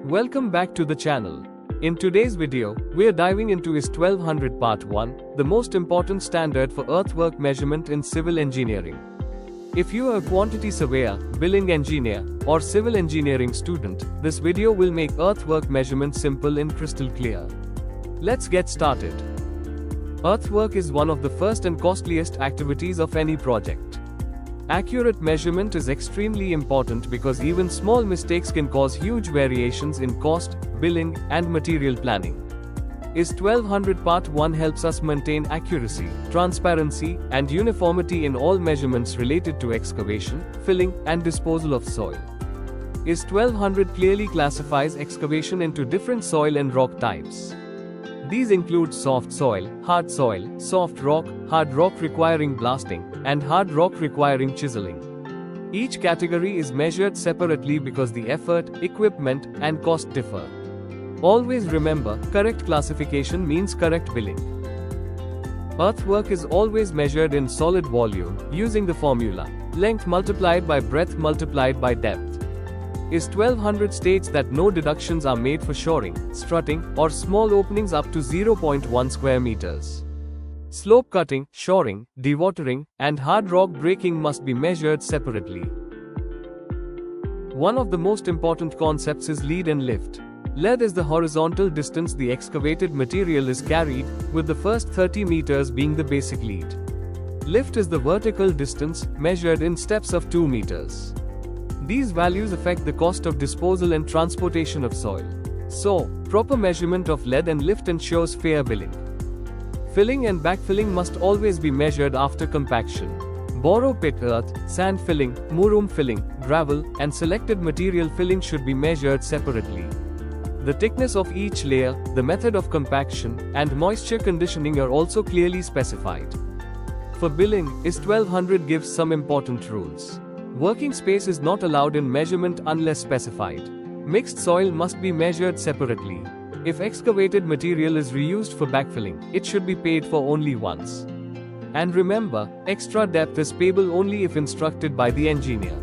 Welcome back to the channel. In today's video, we're diving into IS 1200 Part 1, the most important standard for earthwork measurement in civil engineering. If you are a quantity surveyor, building engineer, or civil engineering student, this video will make earthwork measurement simple and crystal clear. Let's get started. Earthwork is one of the first and costliest activities of any project. Accurate measurement is extremely important because even small mistakes can cause huge variations in cost, billing, and material planning. IS 1200 Part 1 helps us maintain accuracy, transparency, and uniformity in all measurements related to excavation, filling, and disposal of soil. IS 1200 clearly classifies excavation into different soil and rock types. These include soft soil, soft rock, hard rock requiring blasting, and hard rock requiring chiseling. Each category is measured separately because the effort, equipment, and cost differ. Always remember, correct classification means correct billing. Earthwork is always measured in solid volume, using the formula, length multiplied by breadth multiplied by depth. IS 1200 states that no deductions are made for shoring, strutting, or small openings up to 0.1 square meters. Slope cutting, shoring, dewatering, and hard rock breaking must be measured separately. One of the most important concepts is lead and lift. Lead is the horizontal distance the excavated material is carried, with the first 30 meters being the basic lead. Lift is the vertical distance, measured in steps of 2 meters. These values affect the cost of disposal and transportation of soil. So, proper measurement of lead and lift ensures fair billing. Filling and backfilling must always be measured after compaction. Borrow pit earth, sand filling, murum filling, gravel, and selected material filling should be measured separately. The thickness of each layer, the method of compaction, and moisture conditioning are also clearly specified. For billing, IS 1200 gives some important rules. Working space is not allowed in measurement unless specified. Mixed soil must be measured separately. If excavated material is reused for backfilling, it should be paid for only once. And remember, extra depth is payable only if instructed by the engineer.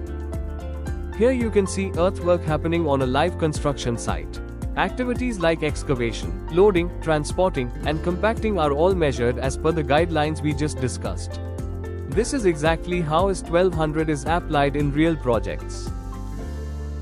Here you can see earthwork happening on a live construction site. Activities like excavation, loading, transporting, and compacting are all measured as per the guidelines we just discussed. This is exactly how IS 1200 is applied in real projects.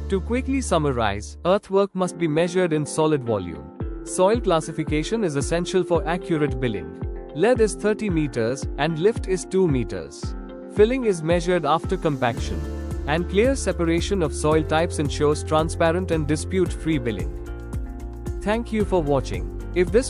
To quickly summarize, earthwork must be measured in solid volume. Soil classification is essential for accurate billing. Lead is 30 meters, and lift is 2 meters. Filling is measured after compaction. And clear separation of soil types ensures transparent and dispute-free billing. Thank you for watching. If this